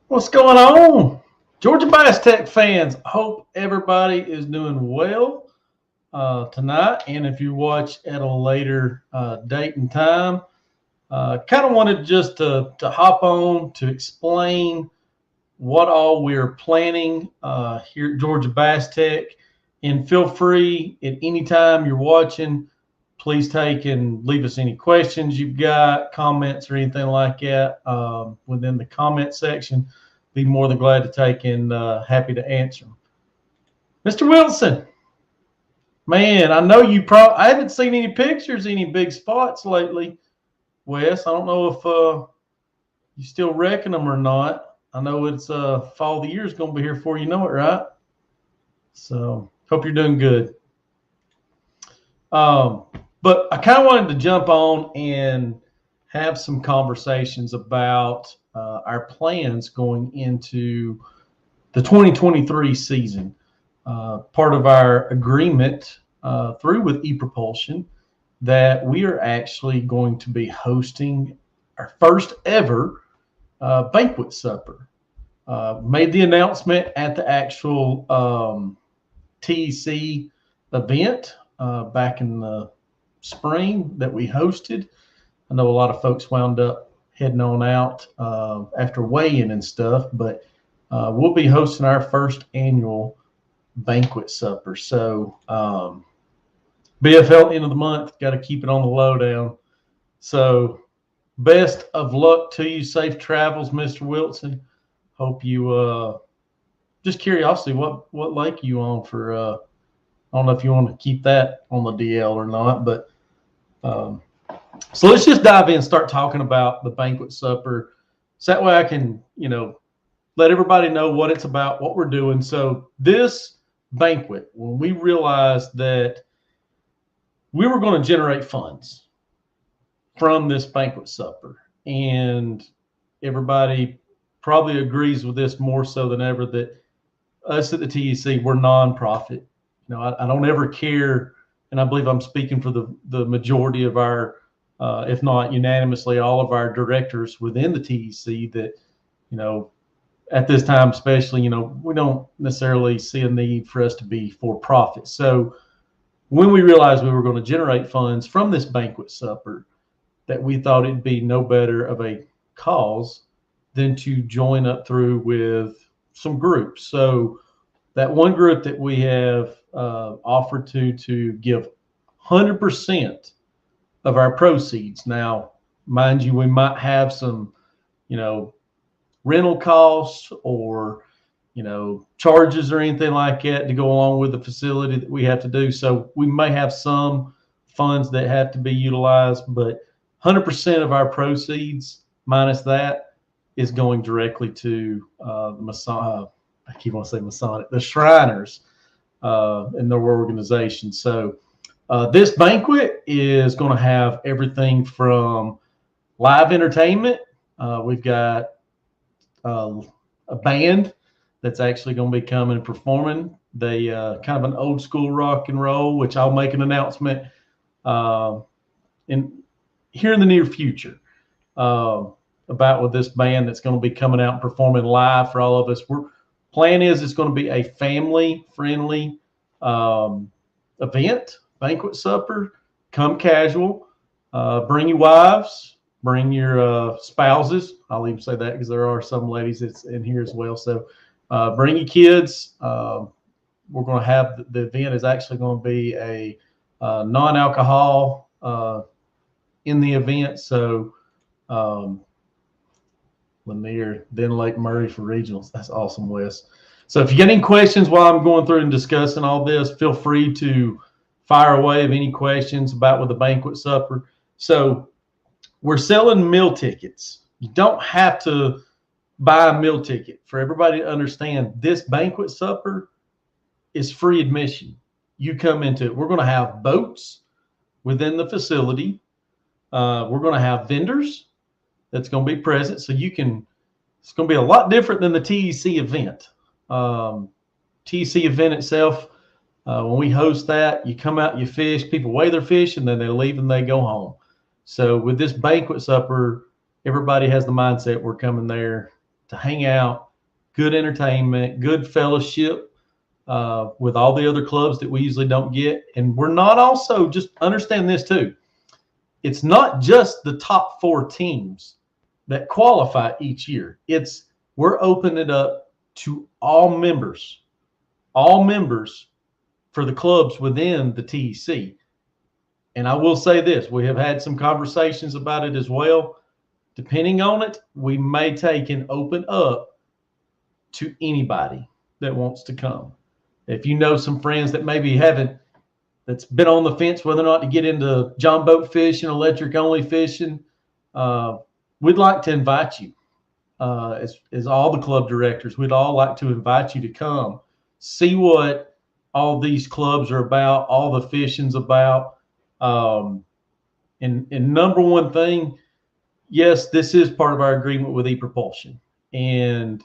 What's going on? Georgia Bass-TEC fans, hope everybody is doing well tonight. And if you watch at a later date and time, kind of wanted just to hop on to explain what all we're planning here at Georgia Bass-TEC. And feel free at any time you're watching, please take and leave us any questions you've got, comments, or anything like that within the comment section. Be more than glad to take and happy to answer them. Mr. Wilson, man, I know I haven't seen any pictures, any big spots lately. Wes, I don't know if you still reckon them or not. I know it's fall of the year is going to be here before you know it, right? So hope you're doing good. But I kind of wanted to jump on and have some conversations about our plans going into the 2023 season. Part of our agreement through with ePropulsion that we are actually going to be hosting our first ever banquet supper. Made the announcement at the actual TEC event back in the spring that we hosted. I know a lot of folks wound up heading on out after weigh-in and stuff, but we'll be hosting our first annual banquet supper. So BFL end of the month, got to keep it on the lowdown. So best of luck to you. Safe travels, Mr. Wilson. Hope you just curiosity, what lake are you on for I don't know if you want to keep that on the DL or not, but so let's just dive in and start talking about the banquet supper. So that way I can, let everybody know what it's about, what we're doing. So this banquet, when we realized that we were going to generate funds from this banquet supper, and everybody probably agrees with this more so than ever, that us at the TEC, we're nonprofit. I don't ever care, and I believe I'm speaking for the majority of our, if not unanimously, all of our directors within the TEC that, at this time especially, we don't necessarily see a need for us to be for profit. So when we realized we were going to generate funds from this banquet supper, that we thought it'd be no better of a cause than to join up through with some groups. So that one group that we have offered to give 100% of our proceeds. Now, mind you, we might have some, rental costs or, charges or anything like that to go along with the facility that we have to do. So we may have some funds that have to be utilized, but 100% of our proceeds minus that is going directly to the Shriners and their organization. So this banquet is going to have everything from live entertainment. We've got a band that's actually going to be coming and performing. They kind of an old school rock and roll, which I'll make an announcement here in the near future about with this band that's going to be coming out and performing live for all of us. Plan is it's going to be a family friendly event, banquet supper. Come casual, bring your wives, bring your spouses. I'll even say that because there are some ladies that's in here as well. So bring your kids. We're going to have the event is actually going to be a non-alcohol in the event. So Lanier, then Lake Murray for regionals. That's awesome, Wes. So if you get any questions while I'm going through and discussing all this, feel free to fire away of any questions about with the banquet supper. So we're selling meal tickets. You don't have to buy a meal ticket. For everybody to understand, this banquet supper is free admission. You come into it. We're going to have boats within the facility. We're going to have vendors that's going to be present. So it's going to be a lot different than the TEC event. TEC event itself, when we host that, you come out, you fish, people weigh their fish, and then they leave and they go home. So with this banquet supper, everybody has the mindset we're coming there to hang out, good entertainment, good fellowship with all the other clubs that we usually don't get. And we're not also, just understand this too, it's not just the top 4 teams that qualify each year. We're opening it up to all members for the clubs within the TEC. And I will say this, we have had some conversations about it as well. Depending on it, we may take and open up to anybody that wants to come. If you know some friends that maybe that's been on the fence whether or not to get into John boat fishing, electric only fishing, we'd like to invite you. As all the club directors, we'd all like to invite you to come see what all these clubs are about, all the fishing's about. And number one thing, yes, this is part of our agreement with ePropulsion, and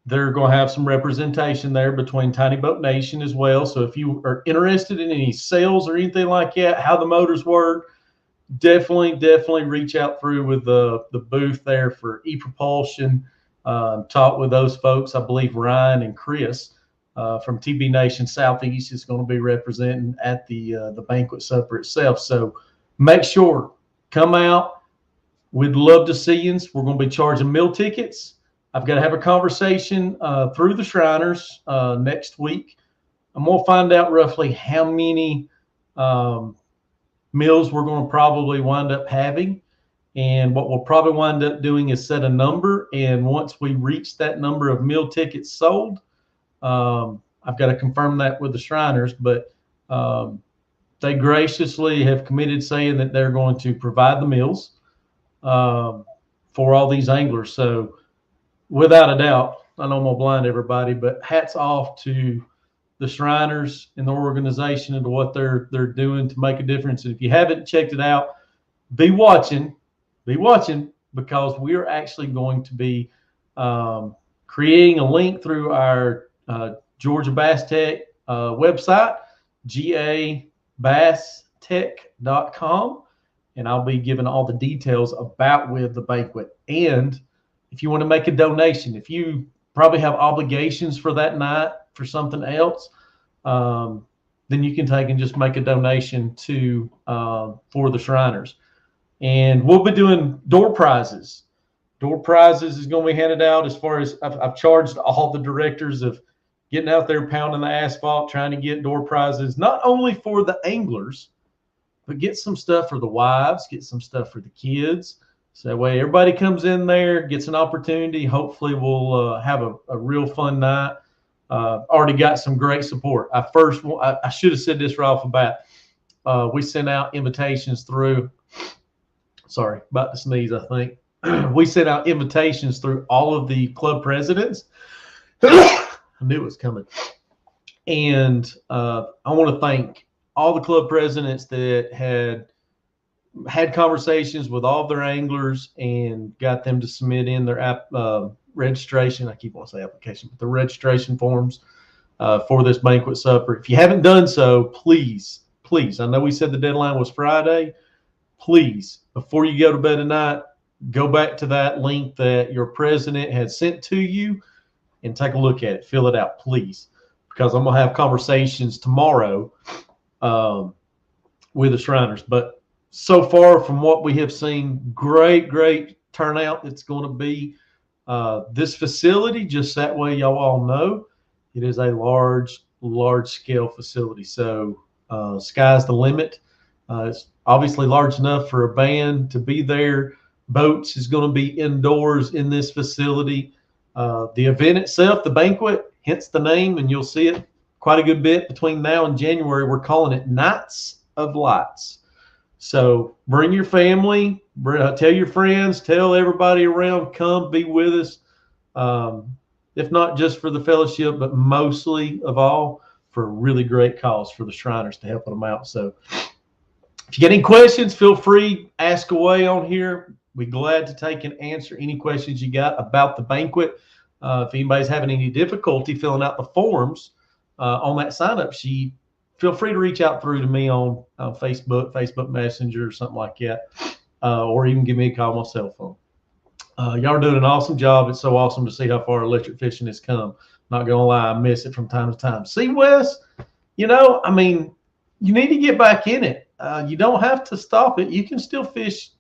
they're going to have some representation there between Tiny Boat Nation as well. So if you are interested in any sales or anything like that, how the motors work, definitely reach out through with the booth there for ePropulsion. Talk with those folks. I believe Ryan and Chris from TB Nation Southeast is going to be representing at the banquet supper itself. So make sure, come out. We'd love to see you. We're going to be charging meal tickets. I've got to have a conversation through the Shriners next week. I'm going to find out roughly how many meals we're going to probably wind up having. And what we'll probably wind up doing is set a number. And once we reach that number of meal tickets sold, I've got to confirm that with the Shriners. But they graciously have committed saying that they're going to provide the meals for all these anglers. So without a doubt, I know I'm going to blind everybody, but hats off to the Shriners and the organization and to what they're doing to make a difference. And if you haven't checked it out, be watching because we are actually going to be creating a link through our Georgia Bass-TEC website, Bass-TEC.com, and I'll be giving all the details about with the banquet. And if you want to make a donation, if you probably have obligations for that night for something else, then you can take and just make a donation to for the Shriners. And we'll be doing door prizes. Door prizes is going to be handed out. As far as I've charged all the directors of getting out there pounding the asphalt, trying to get door prizes, not only for the anglers, but get some stuff for the wives, get some stuff for the kids. So that way everybody comes in there, gets an opportunity. Hopefully we'll have a real fun night. Already got some great support. I should have said this right off the bat. We sent out invitations through, sorry, about to sneeze, I think. We sent out invitations through all of the club presidents. I knew it was coming. And I want to thank all the club presidents that had conversations with all of their anglers and got them to submit in their registration. I keep wanting to say application, but the registration forms for this banquet supper. If you haven't done so, please, I know we said the deadline was Friday. Please, before you go to bed tonight, go back to that link that your president had sent to you and take a look at it. Fill it out, please, because I'm going to have conversations tomorrow with the Shriners. But so far from what we have seen, great turnout. It's going to be this facility, just that way y'all all know, it is a large scale facility. So sky's the limit. It's obviously large enough for a band to be there. Boats is going to be indoors in this facility. The event itself, the banquet, hence the name, and you'll see it quite a good bit between now and January. We're calling it Nights of Lights. So bring your family, tell your friends, tell everybody around, come be with us. If not just for the fellowship, but mostly of all for a really great cause for the Shriners to help them out. So if you get any questions, feel free, ask away on here. We're glad to take and answer any questions you got about the banquet. If anybody's having any difficulty filling out the forms on that sign-up sheet, feel free to reach out through to me on Facebook Messenger or something like that, or even give me a call on my cell phone. Y'all are doing an awesome job. It's so awesome to see how far electric fishing has come. Not going to lie, I miss it from time to time. See, Wes, I mean, you need to get back in it. You don't have to stop it. You can still fish,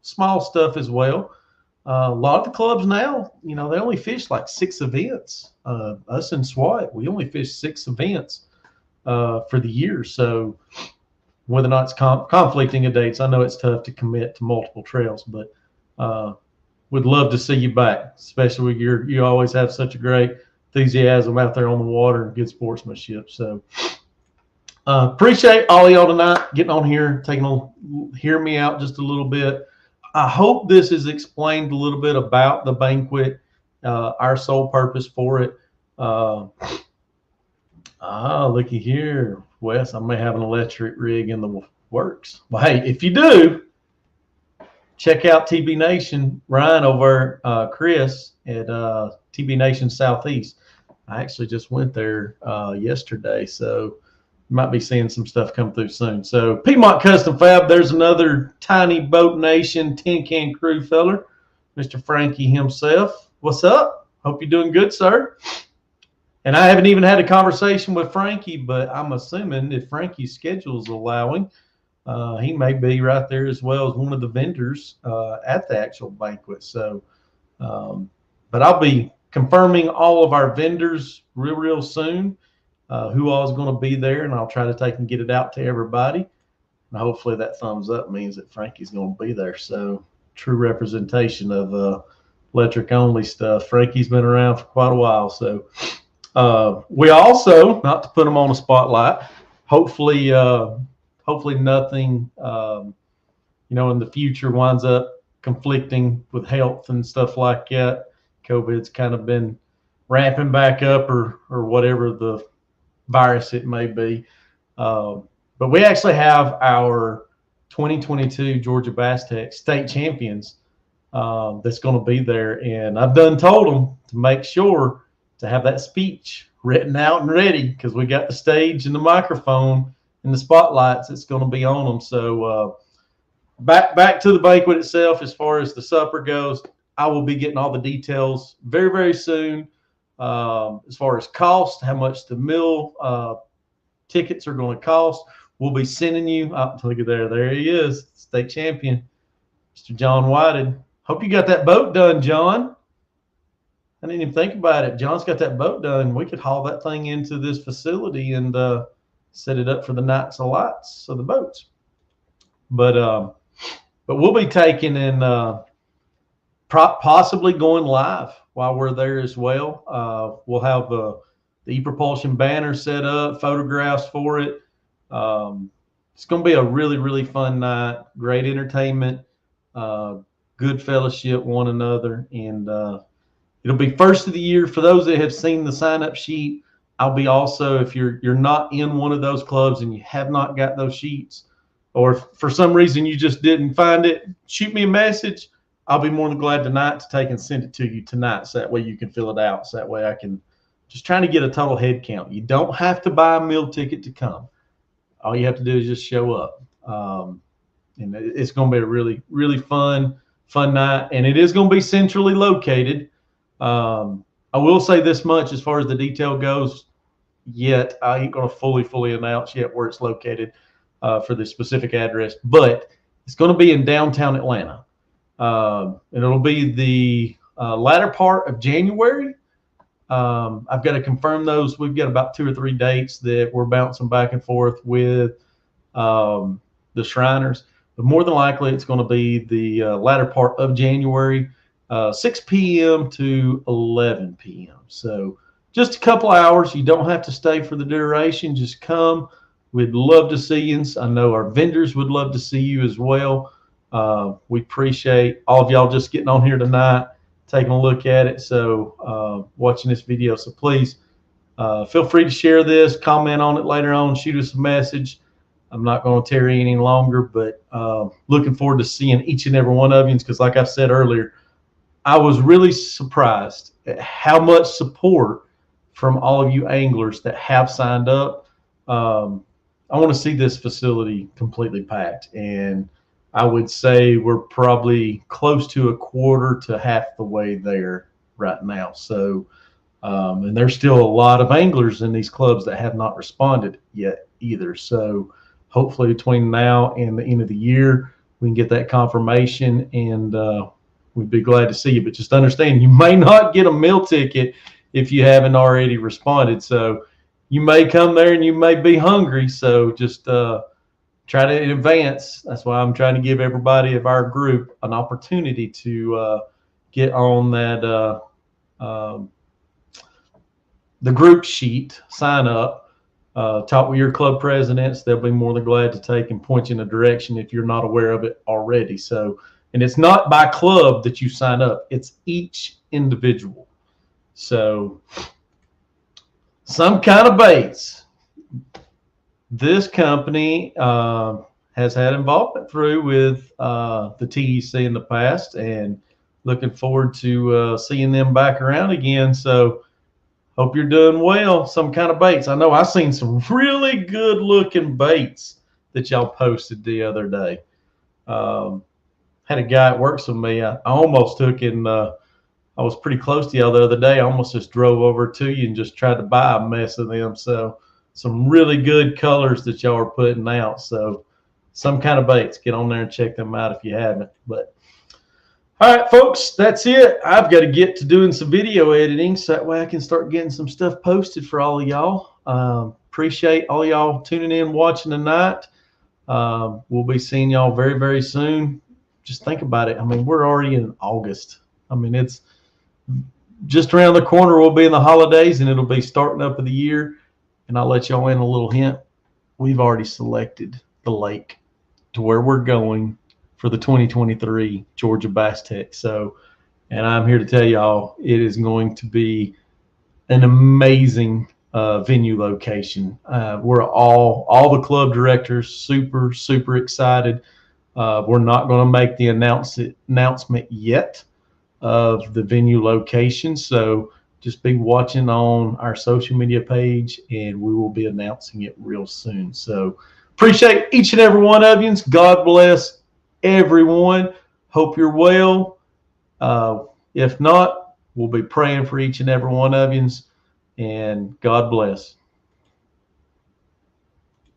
small stuff as well. A lot of the clubs now, they only fish like 6 events. Us in SWAT, we only fish 6 events for the year. So whether or not it's conflicting of dates, I know it's tough to commit to multiple trails, but would love to see you back, especially with you always have such a great enthusiasm out there on the water and good sportsmanship. So appreciate all of y'all tonight getting on here, hear me out just a little bit. I hope this has explained a little bit about the banquet, our sole purpose for it. Looky here, Wes, I may have an electric rig in the works. Well, hey, if you do, check out TB Nation, Ryan over Chris at TB Nation Southeast. I actually just went there yesterday, so you might be seeing some stuff come through soon. So Piedmont Custom Fab, there's another Tiny Boat Nation tin can crew feller, Mr. Frankie himself. What's up? Hope you're doing good, sir. And I haven't even had a conversation with Frankie, but I'm assuming if Frankie's schedule is allowing, he may be right there as well as one of the vendors at the actual banquet. So, but I'll be confirming all of our vendors real soon, who all is going to be there, and I'll try to take and get it out to everybody. And hopefully that thumbs up means that Frankie's going to be there. So true representation of electric only stuff. Frankie's been around for quite a while. So we also, not to put him on a spotlight, hopefully nothing, in the future winds up conflicting with health and stuff like that. COVID's kind of been ramping back up or whatever the virus it may be. But we actually have our 2022 Georgia Bass-TEC state champions that's going to be there. And I've told them to make sure to have that speech written out and ready, because we got the stage and the microphone and the spotlights that's going to be on them. So back to the banquet itself, as far as the supper goes, I will be getting all the details very, very soon. As far as cost, how much the meal tickets are going to cost, we'll be sending you. Look at there he is, state champion, Mr. John Whited. Hope you got that boat done, John. I didn't even think about it. John's got that boat done. We could haul that thing into this facility and set it up for the nights of lights of the boats. But we'll be taking and possibly going live while we're there as well. We'll have the e-propulsion banner set up, photographs for it. It's going to be a really, really fun night. Great entertainment, good fellowship one another, and it'll be first of the year. For those that have seen the sign-up sheet, I'll be also, if you're not in one of those clubs and you have not got those sheets, or if for some reason you just didn't find it, shoot me a message. I'll be more than glad tonight to take and send it to you tonight, so that way you can fill it out. So that way I can just trying to get a total head count. You don't have to buy a meal ticket to come. All you have to do is just show up. And it's going to be a really, really fun night. And it is going to be centrally located. I will say this much as far as the detail goes, yet I ain't going to fully announce yet where it's located for the specific address, but it's going to be in downtown Atlanta. And it'll be the latter part of January. I've got to confirm those. We've got about 2 or 3 dates that we're bouncing back and forth with the Shriners, but more than likely it's going to be the latter part of January, 6 p.m. to 11 p.m. So just a couple hours. You don't have to stay for the duration. Just come. We'd love to see you. I know our vendors would love to see you as well. We appreciate all of y'all just getting on here tonight, taking a look at it. So watching this video. So please feel free to share this, comment on it later on, shoot us a message. I'm not going to tarry any longer, but looking forward to seeing each and every one of you, because like I said earlier, I was really surprised at how much support from all of you anglers that have signed up. I want to see this facility completely packed, and I would say we're probably close to a quarter to half the way there right now. So, and there's still a lot of anglers in these clubs that have not responded yet either. So, hopefully between now and the end of the year, we can get that confirmation, and we'd be glad to see you. But just understand, you may not get a meal ticket if you haven't already responded. So, you may come there and you may be hungry. So, just try to in advance. That's why I'm trying to give everybody of our group an opportunity to get on that the group sheet, sign up, talk with your club presidents. They'll be more than glad to take and point you in a direction if you're not aware of it already. So, and it's not by club that you sign up, it's each individual. So, some kind of baits. This company has had involvement through with the TEC in the past, and looking forward to seeing them back around again. So, hope you're doing well. Some kind of baits. I know I've seen some really good looking baits that y'all posted the other day. Had a guy that works with me. I almost took in, I was pretty close to y'all the other day. I almost just drove over to you and just tried to buy a mess of them. So some really good colors that y'all are putting out. So some kind of baits. Get on there and check them out if you haven't. But all right, folks, that's it. I've got to get to doing some video editing so that way I can start getting some stuff posted for all of y'all. Appreciate all y'all tuning in, watching tonight. We'll be seeing y'all very, very soon. Just think about it. I mean, we're already in August. I mean, it's just around the corner. We'll be in the holidays, and it'll be starting up of the year. And I'll let y'all in a little hint. We've already selected the lake to where we're going for the 2023 Georgia Bass-TEC. So, and I'm here to tell y'all, it is going to be an amazing venue location. We're all the club directors super, super excited. We're not going to make the announcement yet of the venue location. So just be watching on our social media page, and we will be announcing it real soon. So appreciate each and every one of you. God bless everyone. Hope you're well. If not, we'll be praying for each and every one of you. And God bless.